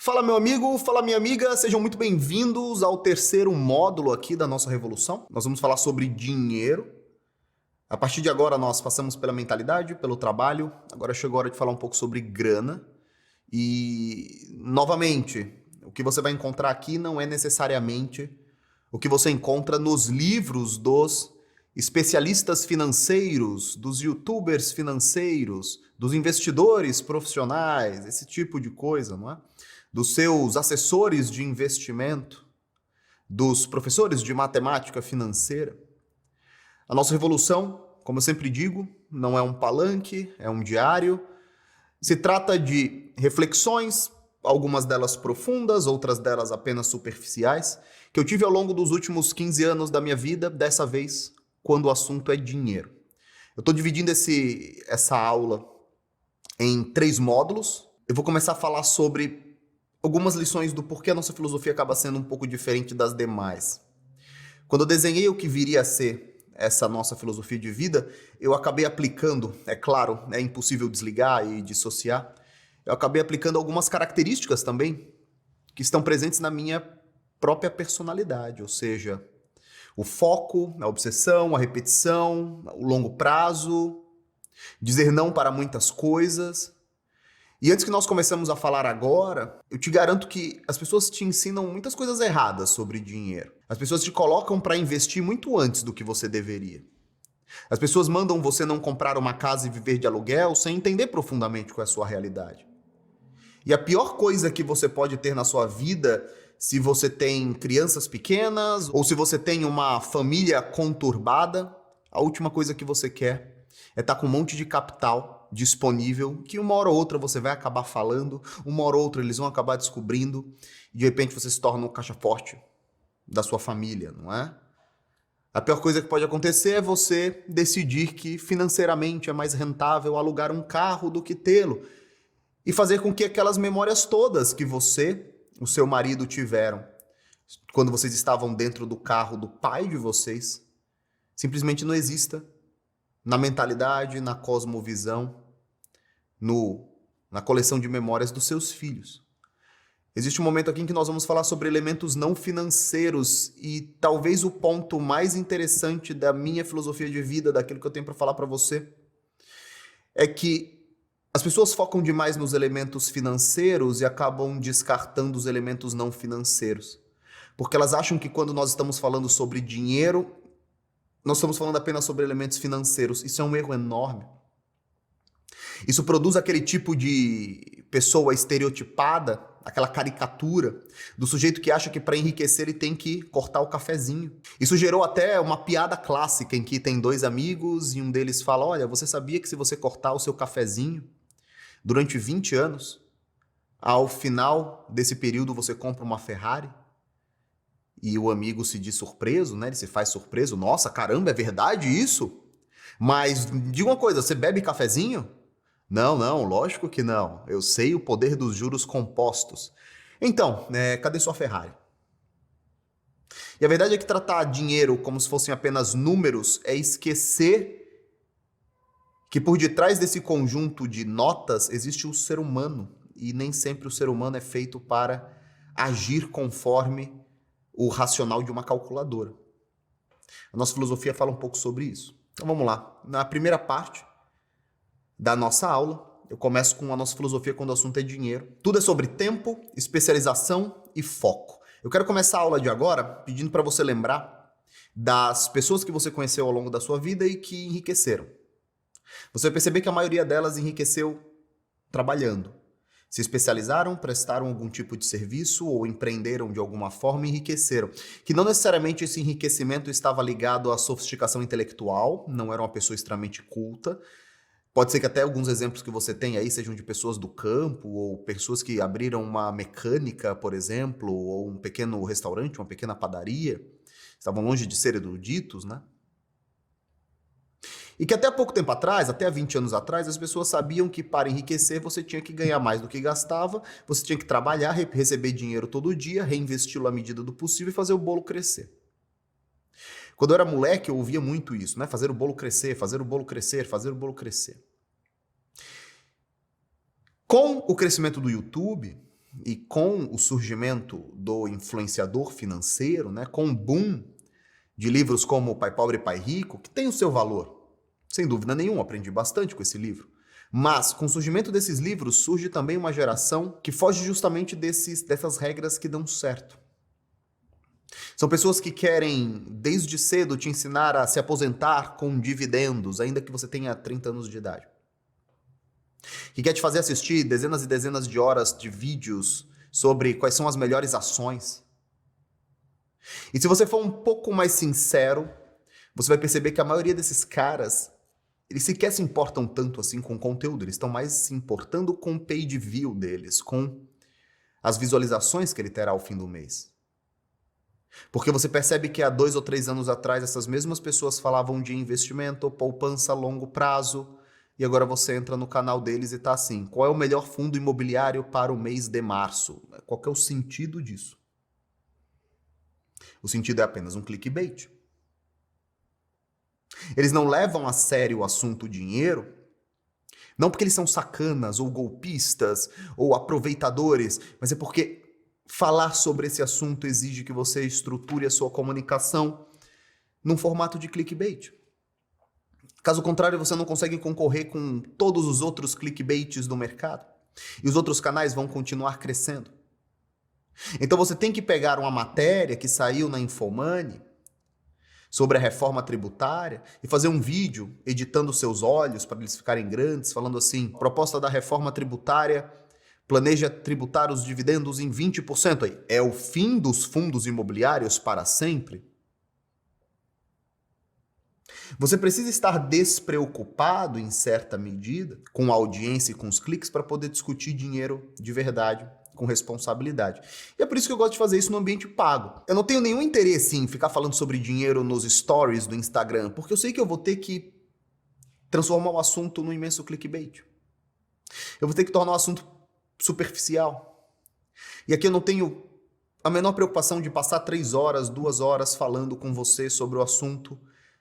Fala meu amigo, fala minha amiga, sejam muito bem-vindos ao terceiro módulo aqui da nossa revolução. Nós vamos falar sobre dinheiro. A partir de agora nós passamos pela mentalidade, pelo trabalho, agora chegou a hora de falar um pouco sobre grana. E, novamente, o que você vai encontrar aqui não é necessariamente o que você encontra nos livros dos especialistas financeiros, dos youtubers financeiros, dos investidores profissionais, esse tipo de coisa, não é? Dos seus assessores de investimento, dos professores de matemática financeira. A nossa revolução, como eu sempre digo, não é um palanque, é um diário. Se trata de reflexões, algumas delas profundas, outras delas apenas superficiais, que eu tive ao longo dos últimos 15 anos da minha vida, dessa vez, quando o assunto é dinheiro. Eu estou dividindo essa aula em 3 módulos. Eu vou começar a falar sobre algumas lições do porquê a nossa filosofia acaba sendo um pouco diferente das demais. Quando eu desenhei o que viria a ser essa nossa filosofia de vida, eu acabei aplicando, é claro, é impossível desligar e dissociar, eu acabei aplicando algumas características também que estão presentes na minha própria personalidade, ou seja, o foco, a obsessão, a repetição, o longo prazo, dizer não para muitas coisas. E antes que nós começamos a falar agora, eu te garanto que as pessoas te ensinam muitas coisas erradas sobre dinheiro. As pessoas te colocam para investir muito antes do que você deveria. As pessoas mandam você não comprar uma casa e viver de aluguel sem entender profundamente qual é a sua realidade. E a pior coisa que você pode ter na sua vida, se você tem crianças pequenas ou se você tem uma família conturbada, a última coisa que você quer é estar com um monte de capital disponível, que uma hora ou outra você vai acabar falando, uma hora ou outra eles vão acabar descobrindo, e de repente você se torna um caixa forte da sua família, não é? A pior coisa que pode acontecer é você decidir que financeiramente é mais rentável alugar um carro do que tê-lo, e fazer com que aquelas memórias todas que você, o seu marido tiveram, quando vocês estavam dentro do carro do pai de vocês, simplesmente não exista na mentalidade, na cosmovisão, na coleção de memórias dos seus filhos. Existe um momento aqui em que nós vamos falar sobre elementos não financeiros e talvez o ponto mais interessante da minha filosofia de vida, daquilo que eu tenho para falar para você, é que as pessoas focam demais nos elementos financeiros e acabam descartando os elementos não financeiros. Porque elas acham que quando nós estamos falando sobre dinheiro, nós estamos falando apenas sobre elementos financeiros. Isso é um erro enorme. Isso produz aquele tipo de pessoa estereotipada, aquela caricatura do sujeito que acha que para enriquecer ele tem que cortar o cafezinho. Isso gerou até uma piada clássica em que tem 2 amigos e um deles fala: olha, você sabia que se você cortar o seu cafezinho durante 20 anos, ao final desse período você compra uma Ferrari? E o amigo se diz surpreso, né? Ele se faz surpreso. Nossa, caramba, é verdade isso? Mas diga uma coisa, você bebe cafezinho? Não, lógico que não. Eu sei o poder dos juros compostos. Então, cadê sua Ferrari? E a verdade é que tratar dinheiro como se fossem apenas números é esquecer que por detrás desse conjunto de notas existe o ser humano. E nem sempre o ser humano é feito para agir conforme o racional de uma calculadora. A nossa filosofia fala um pouco sobre isso. Então vamos lá. Na primeira parte da nossa aula, eu começo com a nossa filosofia quando o assunto é dinheiro. Tudo é sobre tempo, especialização e foco. Eu quero começar a aula de agora pedindo para você lembrar das pessoas que você conheceu ao longo da sua vida e que enriqueceram. Você vai perceber que a maioria delas enriqueceu trabalhando. Se especializaram, prestaram algum tipo de serviço ou empreenderam de alguma forma e enriqueceram. Que não necessariamente esse enriquecimento estava ligado à sofisticação intelectual, não era uma pessoa extremamente culta. Pode ser que até alguns exemplos que você tem aí sejam de pessoas do campo ou pessoas que abriram uma mecânica, por exemplo, ou um pequeno restaurante, uma pequena padaria. Estavam longe de ser eruditos, né? E que até pouco tempo atrás, até 20 anos atrás, as pessoas sabiam que para enriquecer você tinha que ganhar mais do que gastava, você tinha que trabalhar, receber dinheiro todo dia, reinvesti-lo à medida do possível e fazer o bolo crescer. Quando eu era moleque, eu ouvia muito isso, né? Fazer o bolo crescer, fazer o bolo crescer, fazer o bolo crescer. Com o crescimento do YouTube, e com o surgimento do influenciador financeiro, né, com o boom de livros como Pai Pobre e Pai Rico, que tem o seu valor, sem dúvida nenhuma, aprendi bastante com esse livro. Mas, com o surgimento desses livros, surge também uma geração que foge justamente dessas regras que dão certo. São pessoas que querem, desde cedo, te ensinar a se aposentar com dividendos, ainda que você tenha 30 anos de idade. Que quer te fazer assistir dezenas e dezenas de horas de vídeos sobre quais são as melhores ações. E se você for um pouco mais sincero, você vai perceber que a maioria desses caras, eles sequer se importam tanto assim com o conteúdo, eles estão mais se importando com o page view deles, com as visualizações que ele terá ao fim do mês. Porque você percebe que há 2 ou 3 anos atrás, essas mesmas pessoas falavam de investimento, poupança a longo prazo, e agora você entra no canal deles e tá assim, qual é o melhor fundo imobiliário para o mês de março? Qual que é o sentido disso? O sentido é apenas um clickbait. Eles não levam a sério o assunto dinheiro, não porque eles são sacanas, ou golpistas, ou aproveitadores, mas é porque falar sobre esse assunto exige que você estruture a sua comunicação num formato de clickbait. Caso contrário, você não consegue concorrer com todos os outros clickbaits do mercado. E os outros canais vão continuar crescendo. Então você tem que pegar uma matéria que saiu na Infomoney sobre a reforma tributária e fazer um vídeo editando seus olhos para eles ficarem grandes, falando assim, proposta da reforma tributária planeja tributar os dividendos em 20%. Aí, é o fim dos fundos imobiliários para sempre? Você precisa estar despreocupado, em certa medida, com a audiência e com os cliques para poder discutir dinheiro de verdade, com responsabilidade. E é por isso que eu gosto de fazer isso no ambiente pago. Eu não tenho nenhum interesse em ficar falando sobre dinheiro nos stories do Instagram, porque eu sei que eu vou ter que transformar o assunto num imenso clickbait. Eu vou ter que tornar o assunto superficial. E aqui eu não tenho a menor preocupação de passar 3 horas, 2 horas falando com você sobre o assunto,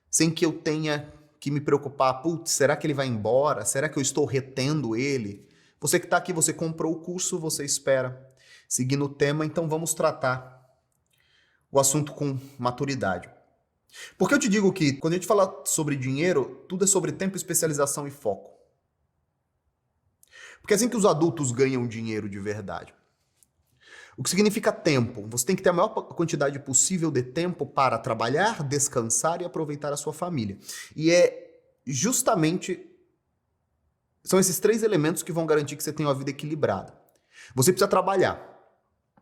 sem que eu tenha que me preocupar, putz, será que ele vai embora? Será que eu estou retendo ele? Você que está aqui, você comprou o curso, você espera seguir no tema, então vamos tratar o assunto com maturidade. Porque eu te digo que, quando a gente fala sobre dinheiro, tudo é sobre tempo, especialização e foco. Porque é assim que os adultos ganham dinheiro de verdade. O que significa tempo? Você tem que ter a maior quantidade possível de tempo para trabalhar, descansar e aproveitar a sua família. E é justamente... são esses 3 elementos que vão garantir que você tenha uma vida equilibrada. Você precisa trabalhar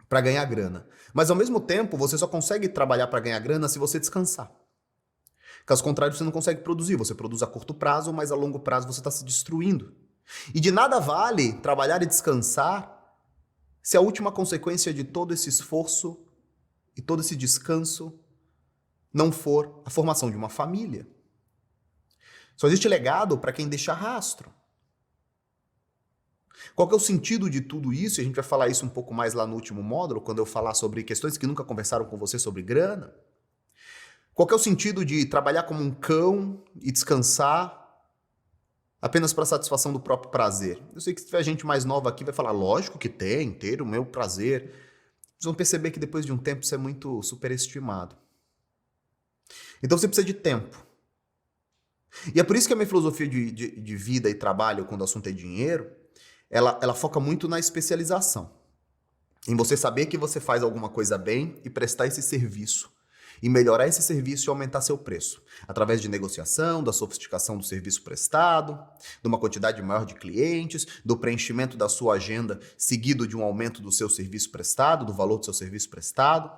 para ganhar grana. Mas, ao mesmo tempo, você só consegue trabalhar para ganhar grana se você descansar. Caso contrário, você não consegue produzir. Você produz a curto prazo, mas a longo prazo você está se destruindo. E de nada vale trabalhar e descansar se a última consequência de todo esse esforço e todo esse descanso não for a formação de uma família. Só existe legado para quem deixa rastro. Qual que é o sentido de tudo isso? E a gente vai falar isso um pouco mais lá no último módulo, quando eu falar sobre questões que nunca conversaram com você sobre grana. Qual que é o sentido de trabalhar como um cão e descansar apenas para satisfação do próprio prazer? Eu sei que se tiver gente mais nova aqui vai falar, lógico que tem, ter o meu prazer. Vocês vão perceber que depois de um tempo isso é muito superestimado. Então você precisa de tempo. E é por isso que a minha filosofia de vida e trabalho, quando o assunto é dinheiro, ela foca muito na especialização. Em você saber que você faz alguma coisa bem e prestar esse serviço. E melhorar esse serviço e aumentar seu preço. Através de negociação, da sofisticação do serviço prestado, de uma quantidade maior de clientes, do preenchimento da sua agenda seguido de um aumento do seu serviço prestado, do valor do seu serviço prestado.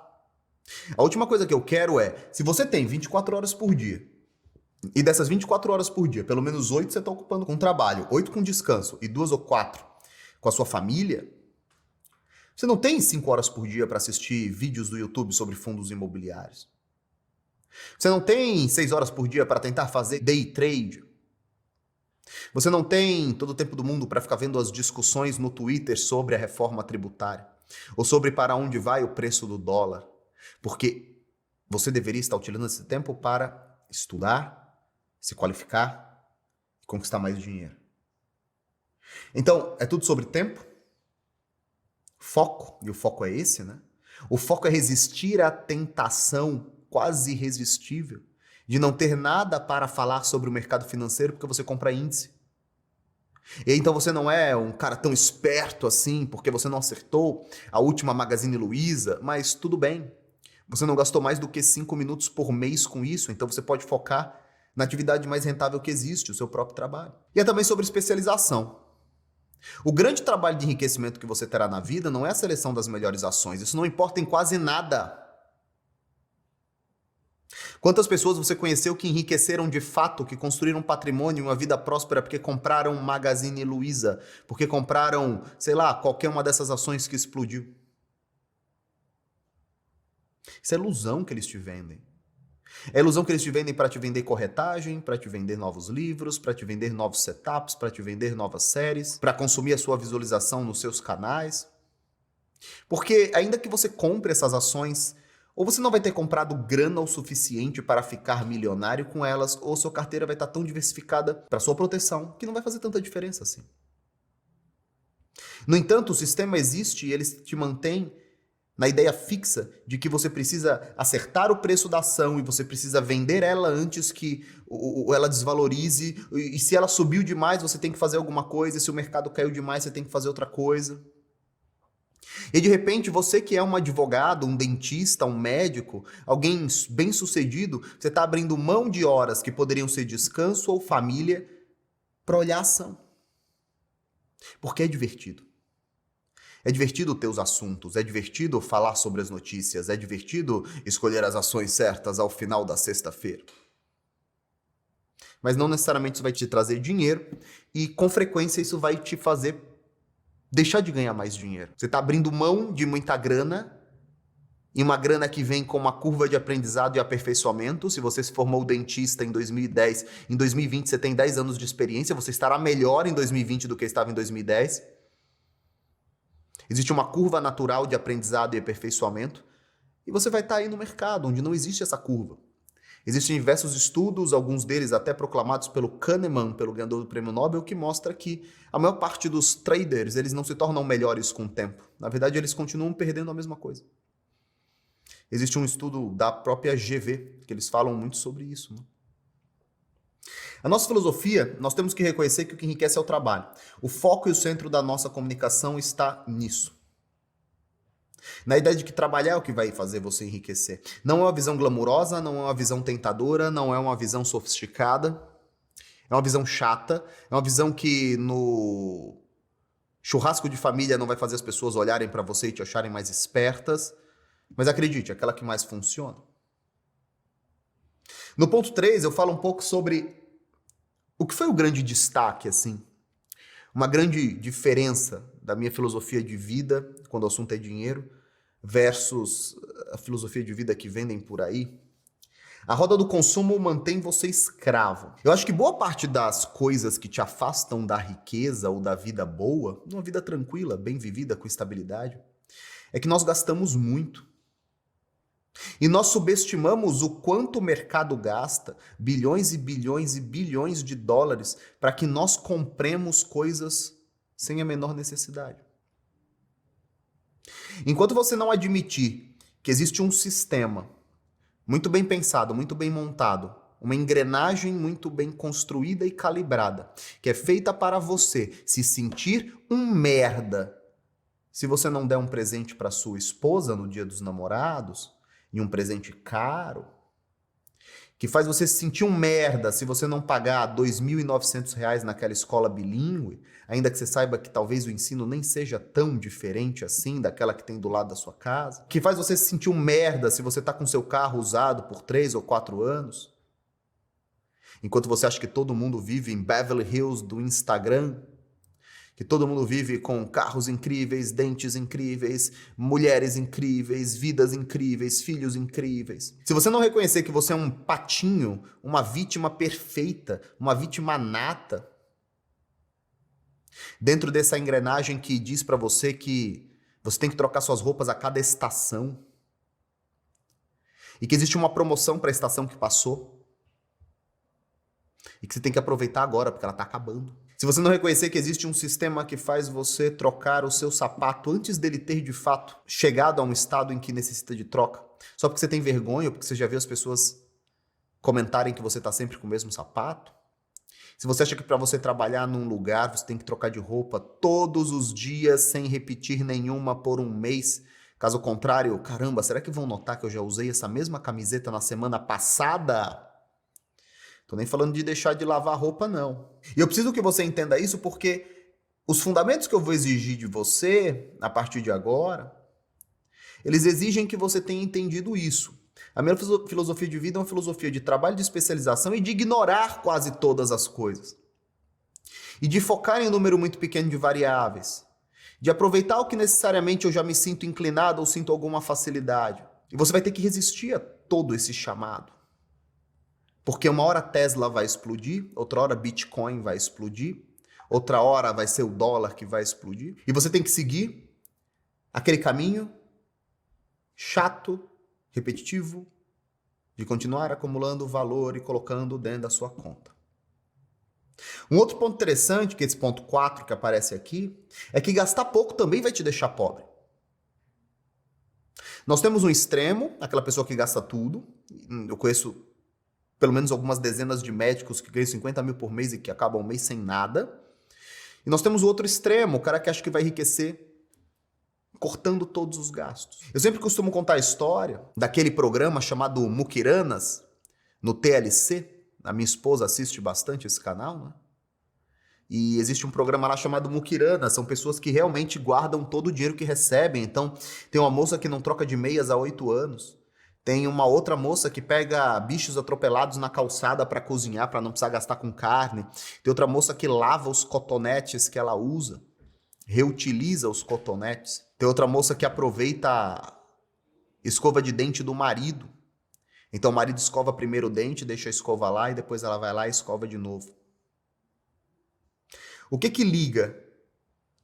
A última coisa que eu quero é, se você tem 24 horas por dia, e dessas 24 horas por dia, pelo menos 8 você está ocupando com trabalho, 8 com descanso e 2 ou 4 com a sua família, você não tem 5 horas por dia para assistir vídeos do YouTube sobre fundos imobiliários. Você não tem 6 horas por dia para tentar fazer day trade. Você não tem todo o tempo do mundo para ficar vendo as discussões no Twitter sobre a reforma tributária ou sobre para onde vai o preço do dólar. Porque você deveria estar utilizando esse tempo para estudar, se qualificar e conquistar mais dinheiro. Então, é tudo sobre tempo, foco, e o foco é esse, né? O foco é resistir à tentação quase irresistível de não ter nada para falar sobre o mercado financeiro porque você compra índice. E então você não é um cara tão esperto assim porque você não acertou a última Magazine Luiza, mas tudo bem. Você não gastou mais do que 5 minutos por mês com isso, então você pode focar na atividade mais rentável que existe, o seu próprio trabalho. E é também sobre especialização. O grande trabalho de enriquecimento que você terá na vida não é a seleção das melhores ações, isso não importa em quase nada. Quantas pessoas você conheceu que enriqueceram de fato, que construíram um patrimônio e uma vida próspera porque compraram Magazine Luiza, porque compraram, sei lá, qualquer uma dessas ações que explodiu? Isso é ilusão que eles te vendem. É ilusão que eles te vendem para te vender corretagem, para te vender novos livros, para te vender novos setups, para te vender novas séries, para consumir a sua visualização nos seus canais. Porque ainda que você compre essas ações, ou você não vai ter comprado grana o suficiente para ficar milionário com elas, ou sua carteira vai estar tão diversificada para sua proteção que não vai fazer tanta diferença assim. No entanto, o sistema existe e ele te mantém na ideia fixa de que você precisa acertar o preço da ação e você precisa vender ela antes que ela desvalorize. E se ela subiu demais, você tem que fazer alguma coisa. E se o mercado caiu demais, você tem que fazer outra coisa. E de repente, você que é um advogado, um dentista, um médico, alguém bem-sucedido, você está abrindo mão de horas que poderiam ser descanso ou família para olhar a ação. Porque é divertido. É divertido ter os assuntos, é divertido falar sobre as notícias, é divertido escolher as ações certas ao final da sexta-feira. Mas não necessariamente isso vai te trazer dinheiro e, com frequência, isso vai te fazer deixar de ganhar mais dinheiro. Você está abrindo mão de muita grana, e uma grana que vem com uma curva de aprendizado e aperfeiçoamento. Se você se formou dentista em 2010, em 2020 você tem 10 anos de experiência, você estará melhor em 2020 do que estava em 2010. Existe uma curva natural de aprendizado e aperfeiçoamento, e você vai estar aí no mercado, onde não existe essa curva. Existem diversos estudos, alguns deles até proclamados pelo Kahneman, pelo ganhador do Prêmio Nobel, que mostra que a maior parte dos traders, eles não se tornam melhores com o tempo. Na verdade, eles continuam perdendo a mesma coisa. Existe um estudo da própria GV, que eles falam muito sobre isso, né? A nossa filosofia, nós temos que reconhecer que o que enriquece é o trabalho. O foco e o centro da nossa comunicação está nisso. Na ideia de que trabalhar é o que vai fazer você enriquecer. Não é uma visão glamurosa, não é uma visão tentadora, não é uma visão sofisticada. É uma visão chata, é uma visão que no churrasco de família não vai fazer as pessoas olharem para você e te acharem mais espertas. Mas acredite, é aquela que mais funciona. No ponto 3, eu falo um pouco sobre o que foi o grande destaque, assim, uma grande diferença da minha filosofia de vida, quando o assunto é dinheiro, versus a filosofia de vida que vendem por aí. A roda do consumo mantém você escravo. Eu acho que boa parte das coisas que te afastam da riqueza ou da vida boa, uma vida tranquila, bem vivida, com estabilidade, é que nós gastamos muito. E nós subestimamos o quanto o mercado gasta, bilhões e bilhões e bilhões de dólares, para que nós compremos coisas sem a menor necessidade. Enquanto você não admitir que existe um sistema muito bem pensado, muito bem montado, uma engrenagem muito bem construída e calibrada, que é feita para você se sentir um merda se você não der um presente para sua esposa no Dia dos Namorados, e um presente caro, que faz você se sentir um merda se você não pagar R$ 2.900 naquela escola bilíngue, ainda que você saiba que talvez o ensino nem seja tão diferente assim daquela que tem do lado da sua casa, que faz você se sentir um merda se você está com seu carro usado por 3 ou 4 anos, enquanto você acha que todo mundo vive em Beverly Hills do Instagram, que todo mundo vive com carros incríveis, dentes incríveis, mulheres incríveis, vidas incríveis, filhos incríveis. Se você não reconhecer que você é um patinho, uma vítima perfeita, uma vítima nata, dentro dessa engrenagem que diz para você que você tem que trocar suas roupas a cada estação, e que existe uma promoção para a estação que passou, e que você tem que aproveitar agora, porque ela está acabando. Se você não reconhecer que existe um sistema que faz você trocar o seu sapato antes dele ter, de fato, chegado a um estado em que necessita de troca, só porque você tem vergonha ou porque você já viu as pessoas comentarem que você está sempre com o mesmo sapato, se você acha que para você trabalhar num lugar você tem que trocar de roupa todos os dias sem repetir nenhuma por um mês, caso contrário, caramba, será que vão notar que eu já usei essa mesma camiseta na semana passada? Tô nem falando de deixar de lavar roupa, não. E eu preciso que você entenda isso porque os fundamentos que eu vou exigir de você, a partir de agora, eles exigem que você tenha entendido isso. A minha filosofia de vida é uma filosofia de trabalho, de especialização e de ignorar quase todas as coisas. E de focar em um número muito pequeno de variáveis. De aproveitar o que necessariamente eu já me sinto inclinado ou sinto alguma facilidade. E você vai ter que resistir a todo esse chamado. Porque uma hora a Tesla vai explodir, outra hora Bitcoin vai explodir, outra hora vai ser o dólar que vai explodir. E você tem que seguir aquele caminho chato, repetitivo, de continuar acumulando valor e colocando dentro da sua conta. Um outro ponto interessante, que é esse ponto 4 que aparece aqui, é que gastar pouco também vai te deixar pobre. Nós temos um extremo, aquela pessoa que gasta tudo. Eu conheço pelo menos algumas dezenas de médicos que ganham 50 mil por mês e que acabam o mês sem nada. E nós temos o outro extremo, o cara que acha que vai enriquecer cortando todos os gastos. Eu sempre costumo contar a história daquele programa chamado Mukiranas, no TLC. A minha esposa assiste bastante esse canal, né? E existe um programa lá chamado Mukiranas, são pessoas que realmente guardam todo o dinheiro que recebem. Então, tem uma moça que não troca de meias há 8 anos. Tem uma outra moça que pega bichos atropelados na calçada para cozinhar, para não precisar gastar com carne. Tem outra moça que lava os cotonetes que ela usa, reutiliza os cotonetes. Tem outra moça que aproveita a escova de dente do marido. Então o marido escova primeiro o dente, deixa a escova lá e depois ela vai lá e escova de novo. O que liga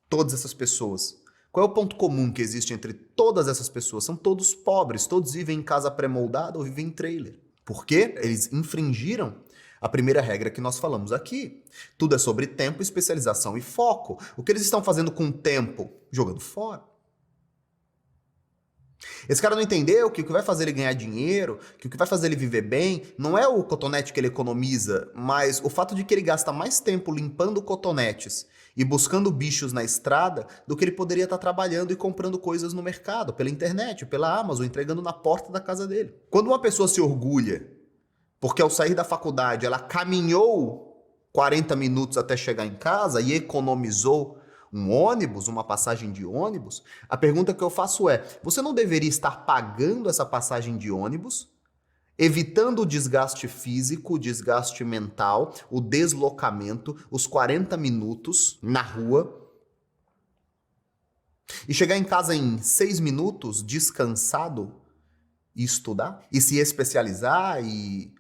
todas essas pessoas? Qual é o ponto comum que existe entre todas essas pessoas? São todos pobres, todos vivem em casa pré-moldada ou vivem em trailer. Por quê? Eles infringiram a primeira regra que nós falamos aqui. Tudo é sobre tempo, especialização e foco. O que eles estão fazendo com o tempo? Jogando fora. Esse cara não entendeu que o que vai fazer ele ganhar dinheiro, que o que vai fazer ele viver bem, não é o cotonete que ele economiza, mas o fato de que ele gasta mais tempo limpando cotonetes e buscando bichos na estrada do que ele poderia estar trabalhando e comprando coisas no mercado, pela internet, pela Amazon, entregando na porta da casa dele. Quando uma pessoa se orgulha porque ao sair da faculdade ela caminhou 40 minutos até chegar em casa e economizou um ônibus, uma passagem de ônibus, a pergunta que eu faço é, você não deveria estar pagando essa passagem de ônibus, evitando o desgaste físico, o desgaste mental, o deslocamento, os 40 minutos na rua, e chegar em casa em 6 minutos, descansado, e estudar? E se especializar e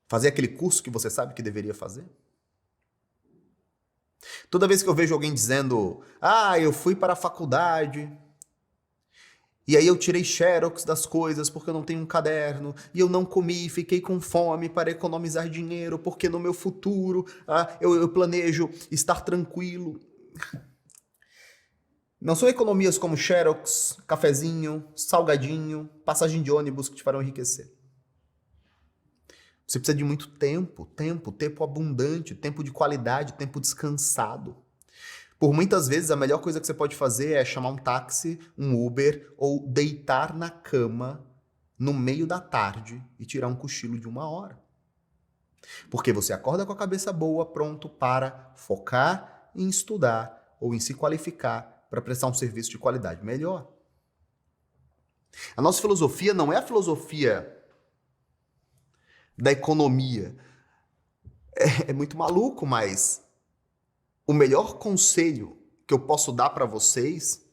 fazer aquele curso que você sabe que deveria fazer? Toda vez que eu vejo alguém dizendo, eu fui para a faculdade, e aí eu tirei xerox das coisas porque eu não tenho um caderno, e eu não comi, fiquei com fome para economizar dinheiro, porque no meu futuro eu planejo estar tranquilo. Não são economias como xerox, cafezinho, salgadinho, passagem de ônibus que te farão enriquecer. Você precisa de muito tempo abundante, tempo de qualidade, tempo descansado. Por muitas vezes, a melhor coisa que você pode fazer é chamar um táxi, um Uber ou deitar na cama no meio da tarde e tirar um cochilo de 1 hora. Porque você acorda com a cabeça boa, pronto para focar em estudar ou em se qualificar para prestar um serviço de qualidade melhor. A nossa filosofia não é a filosofia da economia. É muito maluco, mas o melhor conselho que eu posso dar para vocês,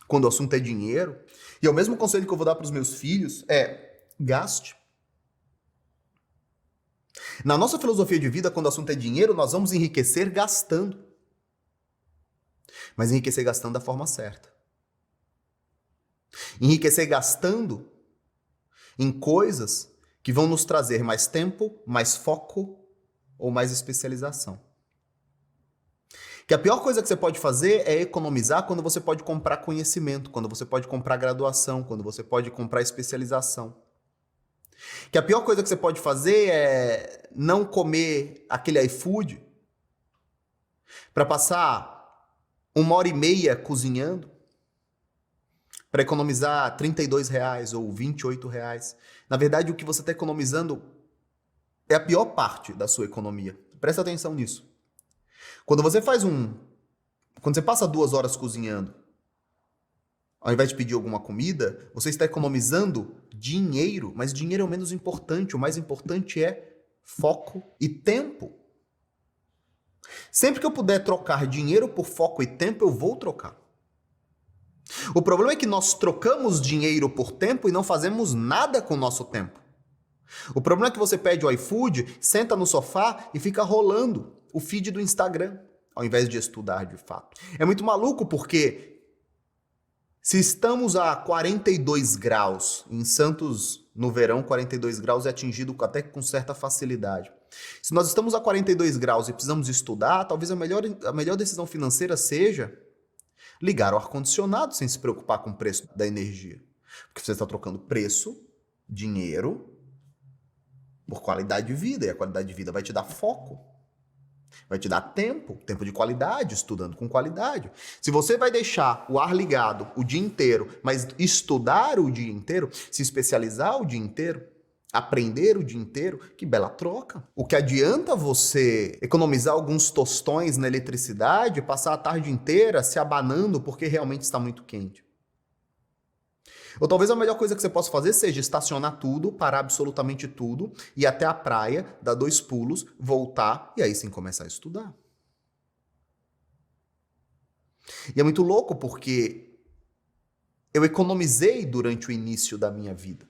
quando o assunto é dinheiro, e é o mesmo conselho que eu vou dar para os meus filhos, é gaste. Na nossa filosofia de vida, quando o assunto é dinheiro, nós vamos enriquecer gastando. Mas enriquecer gastando da forma certa. Enriquecer gastando em coisas que vão nos trazer mais tempo, mais foco ou mais especialização. Que a pior coisa que você pode fazer é economizar quando você pode comprar conhecimento, quando você pode comprar graduação, quando você pode comprar especialização. Que a pior coisa que você pode fazer é não comer aquele iFood para passar 1h30 cozinhando para economizar R$ 32 ou R$ 28. Na verdade, o que você está economizando é a pior parte da sua economia. Presta atenção nisso. Quando você passa 2 horas cozinhando, ao invés de pedir alguma comida, você está economizando dinheiro, mas dinheiro é o menos importante. O mais importante é foco e tempo. Sempre que eu puder trocar dinheiro por foco e tempo, eu vou trocar. O problema é que nós trocamos dinheiro por tempo e não fazemos nada com o nosso tempo. O problema é que você pede o iFood, senta no sofá e fica rolando o feed do Instagram, ao invés de estudar de fato. É muito maluco porque se estamos a 42 graus, em Santos no verão 42 graus é atingido até com certa facilidade. Se nós estamos a 42 graus e precisamos estudar, talvez a melhor decisão financeira seja ligar o ar-condicionado sem se preocupar com o preço da energia. Porque você está trocando preço, dinheiro, por qualidade de vida. E a qualidade de vida vai te dar foco. Vai te dar tempo de qualidade, estudando com qualidade. Se você vai deixar o ar ligado o dia inteiro, mas estudar o dia inteiro, se especializar o dia inteiro, aprender o dia inteiro, que bela troca. O que adianta você economizar alguns tostões na eletricidade, passar a tarde inteira se abanando porque realmente está muito quente? Ou talvez a melhor coisa que você possa fazer seja estacionar tudo, parar absolutamente tudo, ir até a praia, dar 2 pulos, voltar e aí sim começar a estudar. E é muito louco porque eu economizei durante o início da minha vida.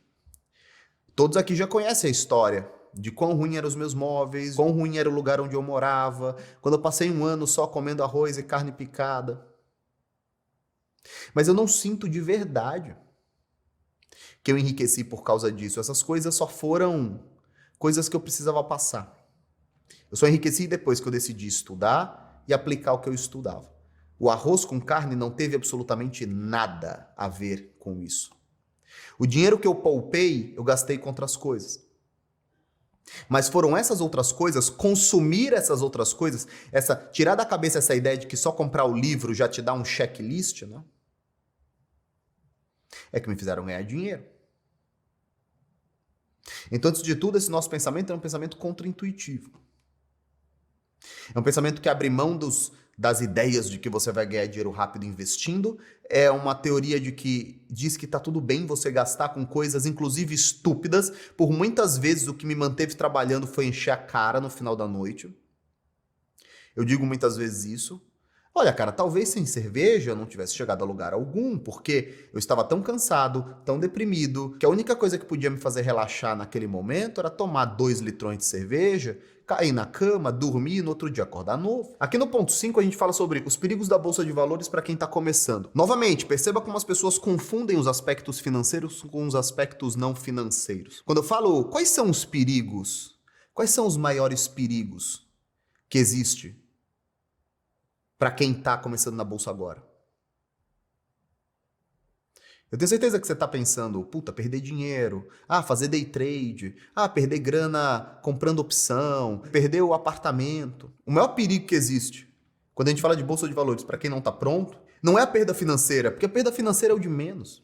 Todos aqui já conhecem a história de quão ruim eram os meus móveis, quão ruim era o lugar onde eu morava, quando eu passei 1 ano só comendo arroz e carne picada. Mas eu não sinto de verdade que eu enriqueci por causa disso. Essas coisas só foram coisas que eu precisava passar. Eu só enriqueci depois que eu decidi estudar e aplicar o que eu estudava. O arroz com carne não teve absolutamente nada a ver com isso. O dinheiro que eu poupei, eu gastei com outras coisas. Mas foram essas outras coisas, consumir essas outras coisas, tirar da cabeça essa ideia de que só comprar o livro já te dá um checklist, né? É que me fizeram ganhar dinheiro. Então, antes de tudo, esse nosso pensamento é um pensamento contra-intuitivo. É um pensamento que abre mão das ideias de que você vai ganhar dinheiro rápido investindo. É uma teoria diz que está tudo bem você gastar com coisas, inclusive estúpidas. Por muitas vezes o que me manteve trabalhando foi encher a cara no final da noite. Eu digo muitas vezes isso. Olha, cara, talvez sem cerveja eu não tivesse chegado a lugar algum, porque eu estava tão cansado, tão deprimido, que a única coisa que podia me fazer relaxar naquele momento era tomar 2 litrões de cerveja, cair na cama, dormir e no outro dia acordar novo. Aqui no ponto 5 a gente fala sobre os perigos da bolsa de valores para quem está começando. Novamente, perceba como as pessoas confundem os aspectos financeiros com os aspectos não financeiros. Quando eu falo quais são os perigos, quais são os maiores perigos que existem para quem está começando na bolsa agora? Eu tenho certeza que você está pensando, puta, perder dinheiro, fazer day trade, perder grana comprando opção, perder o apartamento. O maior perigo que existe quando a gente fala de bolsa de valores para quem não está pronto, não é a perda financeira, porque a perda financeira é o de menos.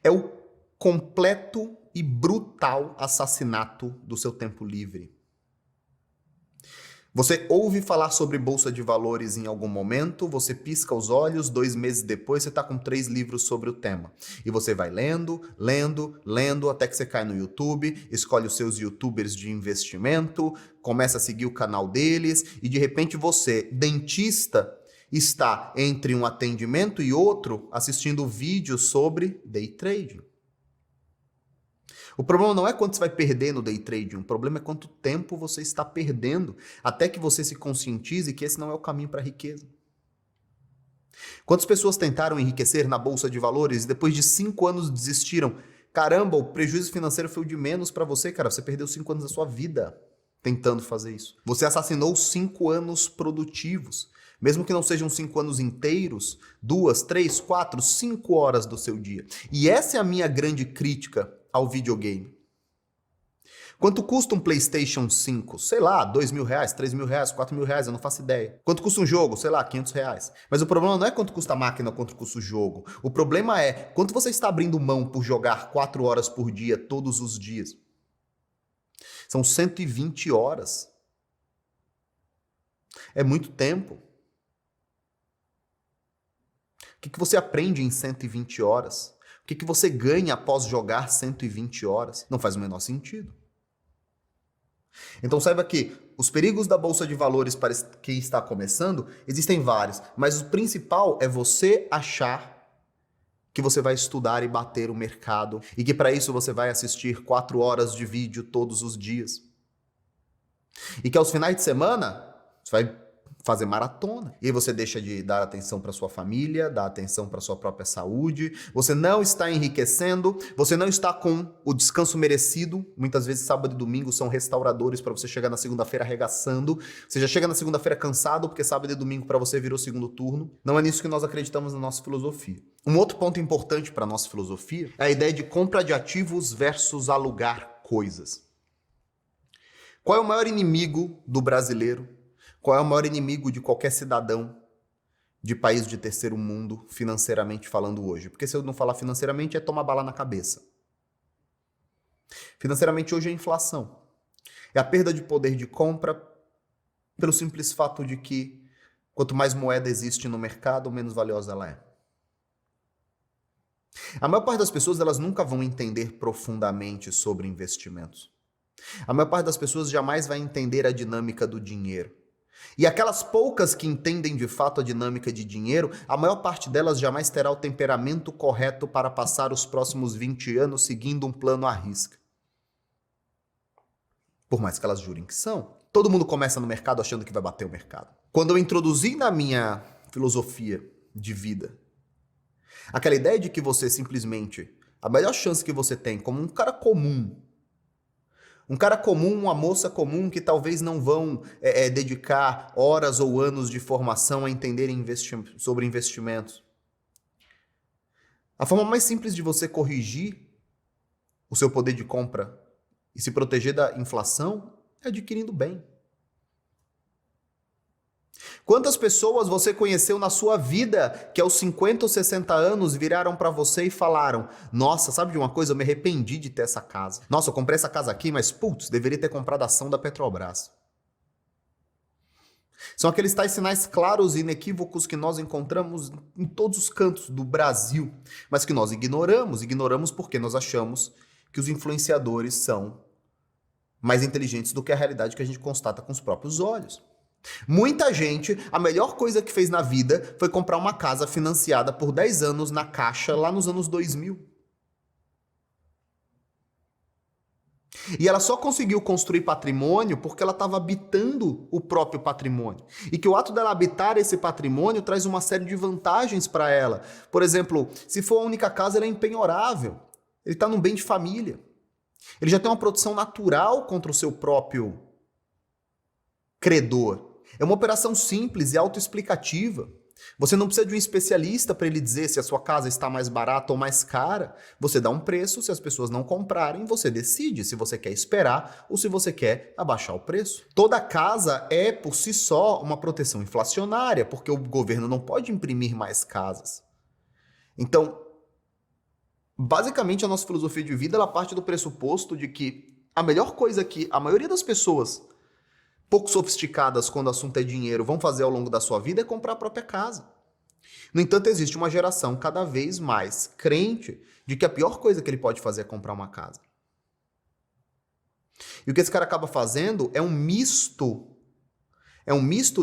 É o completo e brutal assassinato do seu tempo livre. Você ouve falar sobre bolsa de valores em algum momento, você pisca os olhos, 2 meses depois você está com 3 livros sobre o tema. E você vai lendo, até que você cai no YouTube, escolhe os seus youtubers de investimento, começa a seguir o canal deles e de repente você, dentista, está entre um atendimento e outro assistindo vídeos sobre day trading. O problema não é quanto você vai perder no day trading, o problema é quanto tempo você está perdendo até que você se conscientize que esse não é o caminho para a riqueza. Quantas pessoas tentaram enriquecer na bolsa de valores e depois de 5 anos desistiram? Caramba, o prejuízo financeiro foi o de menos para você, cara. Você perdeu 5 anos da sua vida. tentando fazer isso. Você assassinou 5 anos produtivos. Mesmo que não sejam 5 anos inteiros, 2, 3, 4, 5 horas do seu dia. E essa é a minha grande crítica ao videogame. Quanto custa um PlayStation 5? Sei lá, R$2.000, R$3.000, R$4.000, eu não faço ideia. Quanto custa um jogo? Sei lá, R$500. Mas o problema não é quanto custa a máquina ou quanto custa o jogo. O problema é quanto você está abrindo mão por jogar 4 horas por dia, todos os dias. São 120 horas. É muito tempo. O que você aprende em 120 horas? O que você ganha após jogar 120 horas? Não faz o menor sentido. Então saiba que os perigos da Bolsa de Valores para quem está começando, existem vários, mas o principal é você achar que você vai estudar e bater o mercado e que para isso você vai assistir 4 horas de vídeo todos os dias. E que aos finais de semana você vai fazer maratona. E aí você deixa de dar atenção para sua família, dar atenção para sua própria saúde, você não está enriquecendo, você não está com o descanso merecido. Muitas vezes sábado e domingo são restauradores para você chegar na segunda-feira arregaçando. Você já chega na segunda-feira cansado porque sábado e domingo para você virou segundo turno. Não é nisso que nós acreditamos na nossa filosofia. Um outro ponto importante para a nossa filosofia é a ideia de compra de ativos versus alugar coisas. Qual é o maior inimigo do brasileiro? Qual é o maior inimigo de qualquer cidadão de país de terceiro mundo, financeiramente falando hoje? Porque se eu não falar financeiramente, é tomar bala na cabeça. Financeiramente hoje é a inflação. É a perda de poder de compra pelo simples fato de que quanto mais moeda existe no mercado, menos valiosa ela é. A maior parte das pessoas elas nunca vão entender profundamente sobre investimentos. A maior parte das pessoas jamais vai entender a dinâmica do dinheiro. E aquelas poucas que entendem de fato a dinâmica de dinheiro, a maior parte delas jamais terá o temperamento correto para passar os próximos 20 anos seguindo um plano à risca. Por mais que elas jurem que são. Todo mundo começa no mercado achando que vai bater o mercado. Quando eu introduzi na minha filosofia de vida aquela ideia de que você simplesmente, a melhor chance que você tem como um cara comum, uma moça comum que talvez não vão dedicar horas ou anos de formação a entenderem sobre investimentos. A forma mais simples de você corrigir o seu poder de compra e se proteger da inflação é adquirindo bem. Quantas pessoas você conheceu na sua vida que aos 50 ou 60 anos viraram para você e falaram: nossa, sabe de uma coisa? Eu me arrependi de ter essa casa. Nossa, eu comprei essa casa aqui, mas putz, deveria ter comprado a ação da Petrobras. São aqueles tais sinais claros e inequívocos que nós encontramos em todos os cantos do Brasil, mas que nós ignoramos porque nós achamos que os influenciadores são mais inteligentes do que a realidade que a gente constata com os próprios olhos. Muita gente, a melhor coisa que fez na vida foi comprar uma casa financiada por 10 anos na Caixa, lá nos anos 2000. E ela só conseguiu construir patrimônio porque ela estava habitando o próprio patrimônio. E que o ato dela habitar esse patrimônio traz uma série de vantagens para ela. Por exemplo, se for a única casa, ela é impenhorável. Ele está num bem de família. Ele já tem uma proteção natural contra o seu próprio credor. É uma operação simples e autoexplicativa. Você não precisa de um especialista para ele dizer se a sua casa está mais barata ou mais cara. Você dá um preço, se as pessoas não comprarem, você decide se você quer esperar ou se você quer abaixar o preço. Toda casa é, por si só, uma proteção inflacionária, porque o governo não pode imprimir mais casas. Então, basicamente, a nossa filosofia de vida ela parte do pressuposto de que a melhor coisa que a maioria das pessoas pouco sofisticadas quando o assunto é dinheiro vão fazer ao longo da sua vida é comprar a própria casa. No entanto, existe uma geração cada vez mais crente de que a pior coisa que ele pode fazer é comprar uma casa. E o que esse cara acaba fazendo é um misto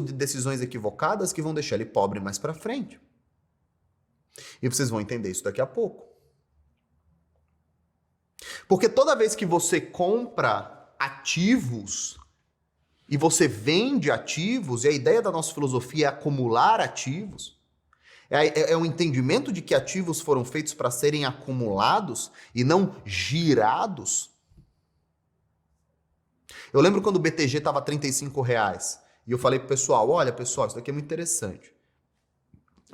de decisões equivocadas que vão deixar ele pobre mais para frente. E vocês vão entender isso daqui a pouco. Porque toda vez que você compra ativos e você vende ativos, e a ideia da nossa filosofia é acumular ativos, é um entendimento de que ativos foram feitos para serem acumulados e não girados. Eu lembro quando o BTG estava R$ 35 e eu falei pro pessoal, olha pessoal, isso daqui é muito interessante.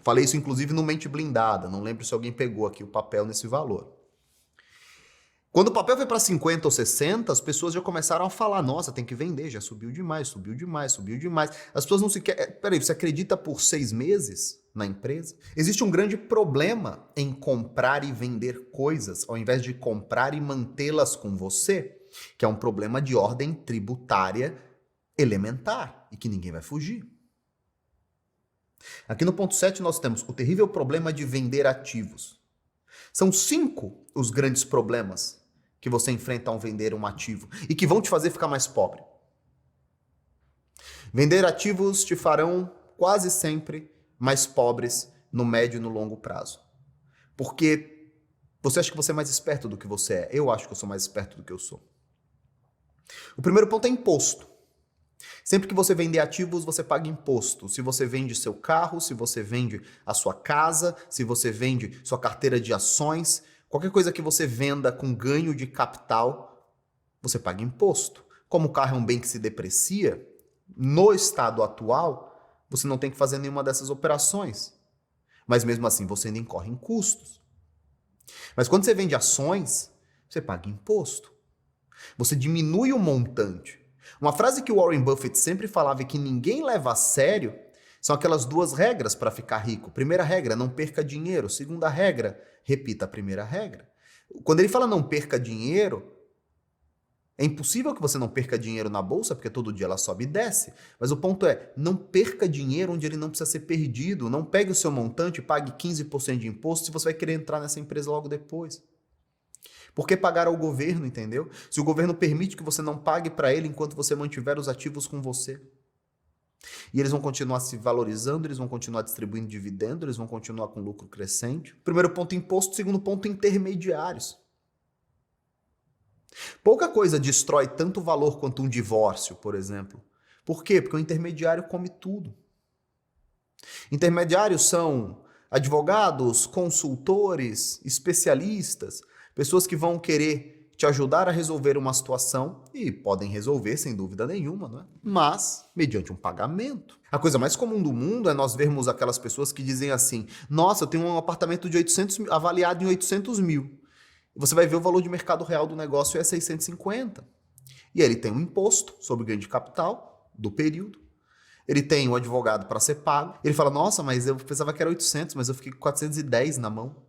Falei isso inclusive no Mente Blindada, não lembro se alguém pegou aqui o papel nesse valor. Quando o papel foi para 50 ou 60, as pessoas já começaram a falar, nossa, tem que vender, já subiu demais, subiu demais, subiu demais. As pessoas não se querem... Peraí, você acredita por 6 meses na empresa? Existe um grande problema em comprar e vender coisas, ao invés de comprar e mantê-las com você, que é um problema de ordem tributária elementar e que ninguém vai fugir. Aqui no ponto 7 nós temos o terrível problema de vender ativos. São 5 os grandes problemas que você enfrenta ao vender um ativo e que vão te fazer ficar mais pobre. Vender ativos te farão quase sempre mais pobres no médio e no longo prazo. Porque você acha que você é mais esperto do que você é. Eu acho que eu sou mais esperto do que eu sou. O primeiro ponto é imposto. Sempre que você vender ativos, você paga imposto. Se você vende seu carro, se você vende a sua casa, se você vende sua carteira de ações, qualquer coisa que você venda com ganho de capital, você paga imposto. Como o carro é um bem que se deprecia, no estado atual, você não tem que fazer nenhuma dessas operações. Mas mesmo assim, você ainda incorre em custos. Mas quando você vende ações, você paga imposto. Você diminui o montante. Uma frase que o Warren Buffett sempre falava e que ninguém leva a sério são aquelas 2 regras para ficar rico. Primeira regra, não perca dinheiro. Segunda regra, repita a primeira regra. Quando ele fala não perca dinheiro, é impossível que você não perca dinheiro na bolsa, porque todo dia ela sobe e desce. Mas o ponto é, não perca dinheiro onde ele não precisa ser perdido. Não pegue o seu montante e pague 15% de imposto se você vai querer entrar nessa empresa logo depois. Por que pagar ao governo, entendeu? Se o governo permite que você não pague para ele enquanto você mantiver os ativos com você. E eles vão continuar se valorizando, eles vão continuar distribuindo dividendo, eles vão continuar com lucro crescente. Primeiro ponto, imposto. Segundo ponto, intermediários. Pouca coisa destrói tanto valor quanto um divórcio, por exemplo. Por quê? Porque o intermediário come tudo. Intermediários são advogados, consultores, especialistas, pessoas que vão querer te ajudar a resolver uma situação e podem resolver sem dúvida nenhuma, não é? Mas mediante um pagamento. A coisa mais comum do mundo é nós vermos aquelas pessoas que dizem assim, nossa, eu tenho um apartamento de 800 mil, avaliado em 800 mil. Você vai ver o valor de mercado real do negócio é 650. E aí ele tem um imposto sobre o ganho de capital do período. Ele tem o advogado para ser pago. Ele fala, nossa, mas eu pensava que era 800, mas eu fiquei com 410 na mão.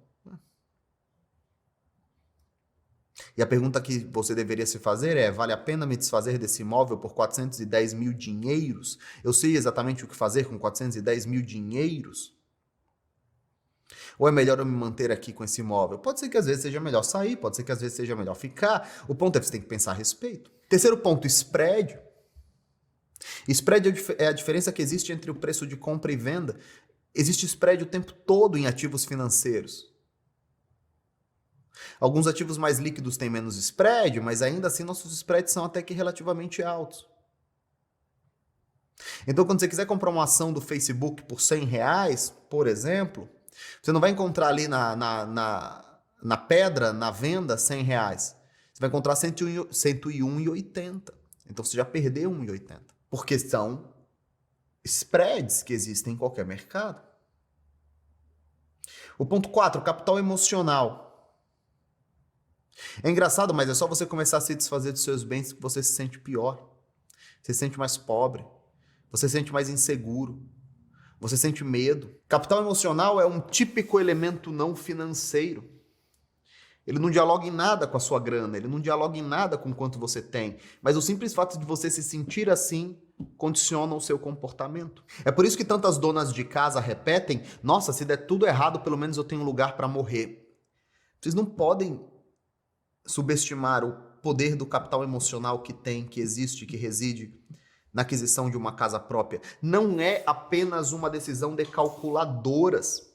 E a pergunta que você deveria se fazer é, vale a pena me desfazer desse imóvel por 410 mil dinheiros? Eu sei exatamente o que fazer com 410 mil dinheiros? Ou é melhor eu me manter aqui com esse imóvel? Pode ser que às vezes seja melhor sair, pode ser que às vezes seja melhor ficar. O ponto é que você tem que pensar a respeito. Terceiro ponto, spread. Spread é a diferença que existe entre o preço de compra e venda. Existe spread o tempo todo em ativos financeiros. Alguns ativos mais líquidos têm menos spread, mas ainda assim nossos spreads são até que relativamente altos. Então, quando você quiser comprar uma ação do Facebook por R$ 100, por exemplo, você não vai encontrar ali na pedra, na venda, R$ 100. Você vai encontrar 101,80. Então, você já perdeu 1,80. Porque são spreads que existem em qualquer mercado. O ponto 4, capital emocional. É engraçado, mas é só você começar a se desfazer dos seus bens que você se sente pior. Você se sente mais pobre. Você se sente mais inseguro. Você sente medo. Capital emocional é um típico elemento não financeiro. Ele não dialoga em nada com a sua grana, ele não dialoga em nada com quanto você tem. Mas o simples fato de você se sentir assim condiciona o seu comportamento. É por isso que tantas donas de casa repetem, nossa, se der tudo errado, pelo menos eu tenho um lugar para morrer. Vocês não podem subestimar o poder do capital emocional que tem, que existe, que reside na aquisição de uma casa própria. Não é apenas uma decisão de calculadoras.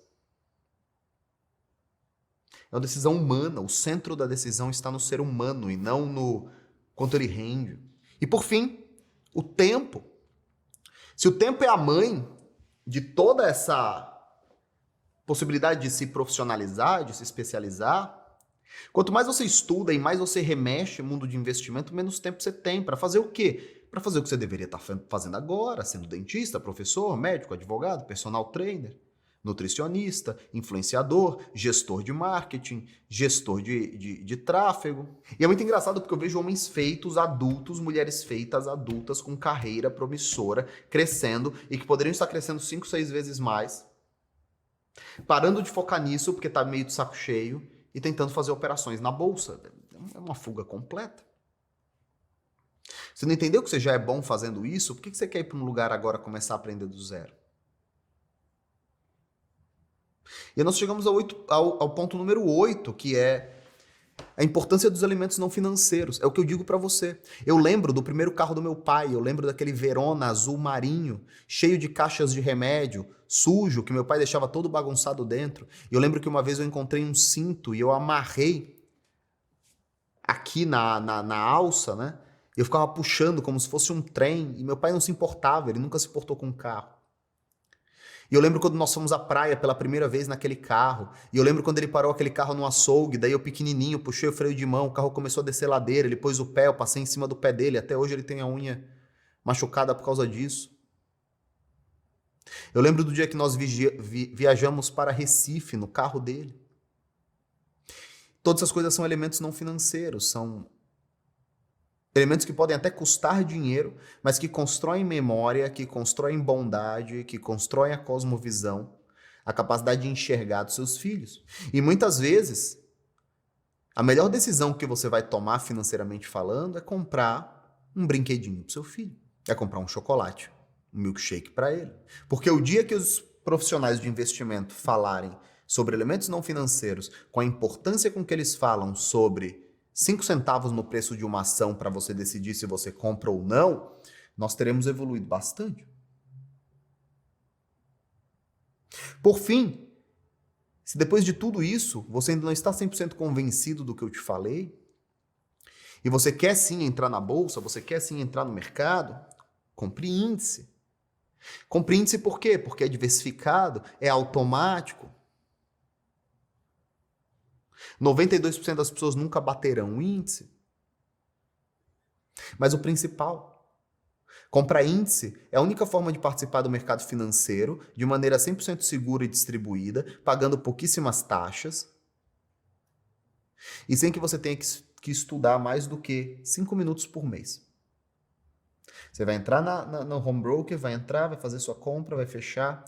É uma decisão humana. O centro da decisão está no ser humano e não no quanto ele rende. E por fim, o tempo. Se o tempo é a mãe de toda essa possibilidade de se profissionalizar, de se especializar, Quanto mais você estuda e mais você remexe no mundo de investimento, menos tempo você tem para fazer o quê? Para fazer o que você deveria estar fazendo agora, sendo dentista, professor, médico, advogado, personal trainer, nutricionista, influenciador, gestor de marketing, gestor de tráfego. E é muito engraçado porque eu vejo homens feitos adultos, mulheres feitas adultas com carreira promissora, crescendo e que poderiam estar crescendo 5, 6 vezes mais, parando de focar nisso porque está meio de saco cheio e tentando fazer operações na bolsa. É uma fuga completa. Você não entendeu que você já é bom fazendo isso? Por que você quer ir para um lugar agora começar a aprender do zero? E nós chegamos ao ponto número 8, que é a importância dos elementos não financeiros. É o que eu digo para você. Eu lembro do primeiro carro do meu pai, eu lembro daquele Verona azul marinho, cheio de caixas de remédio, sujo, que meu pai deixava todo bagunçado dentro. E eu lembro que uma vez eu encontrei um cinto e eu amarrei aqui na alça, né? E eu ficava puxando como se fosse um trem. E meu pai não se importava, ele nunca se importou com o carro. E eu lembro quando nós fomos à praia pela primeira vez naquele carro. E eu lembro quando ele parou aquele carro no açougue, daí eu pequenininho, puxei o freio de mão, o carro começou a descer ladeira, ele pôs o pé, eu passei em cima do pé dele. Até hoje ele tem a unha machucada por causa disso. Eu lembro do dia que nós viajamos para Recife, no carro dele. Todas essas coisas são elementos não financeiros, são elementos que podem até custar dinheiro, mas que constroem memória, que constroem bondade, que constroem a cosmovisão, a capacidade de enxergar dos seus filhos. E muitas vezes, a melhor decisão que você vai tomar financeiramente falando é comprar um brinquedinho para o seu filho, é comprar um chocolate, um milkshake para ele. Porque o dia que os profissionais de investimento falarem sobre elementos não financeiros, com a importância com que eles falam sobre 5 centavos no preço de uma ação para você decidir se você compra ou não, nós teremos evoluído bastante. Por fim, se depois de tudo isso, você ainda não está 100% convencido do que eu te falei, e você quer sim entrar na bolsa, você quer sim entrar no mercado, compre índice. Compre índice por quê? Porque é diversificado, é automático. 92% das pessoas nunca baterão o índice. Mas o principal, comprar índice é a única forma de participar do mercado financeiro de maneira 100% segura e distribuída, pagando pouquíssimas taxas e sem que você tenha que estudar mais do que 5 minutos por mês. Você vai entrar no home broker, vai fazer sua compra, vai fechar.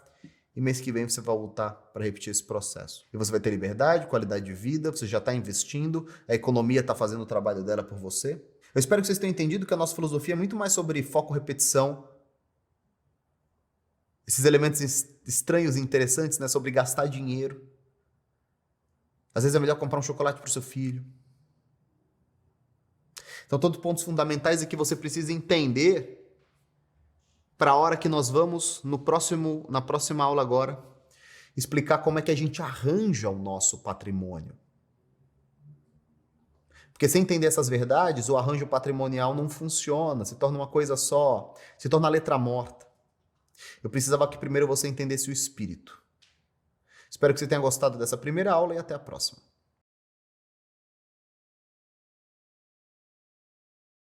E mês que vem você vai voltar para repetir esse processo. E você vai ter liberdade, qualidade de vida, você já está investindo, a economia está fazendo o trabalho dela por você. Eu espero que vocês tenham entendido que a nossa filosofia é muito mais sobre foco, repetição, esses elementos estranhos e interessantes, né, sobre gastar dinheiro. Às vezes é melhor comprar um chocolate para o seu filho. Então, todos os pontos fundamentais é que você precisa entender para a hora que nós vamos, na próxima aula agora, explicar como é que a gente arranja o nosso patrimônio. Porque sem entender essas verdades, o arranjo patrimonial não funciona, se torna uma coisa só, se torna letra morta. Eu precisava que primeiro você entendesse o espírito. Espero que você tenha gostado dessa primeira aula e até a próxima.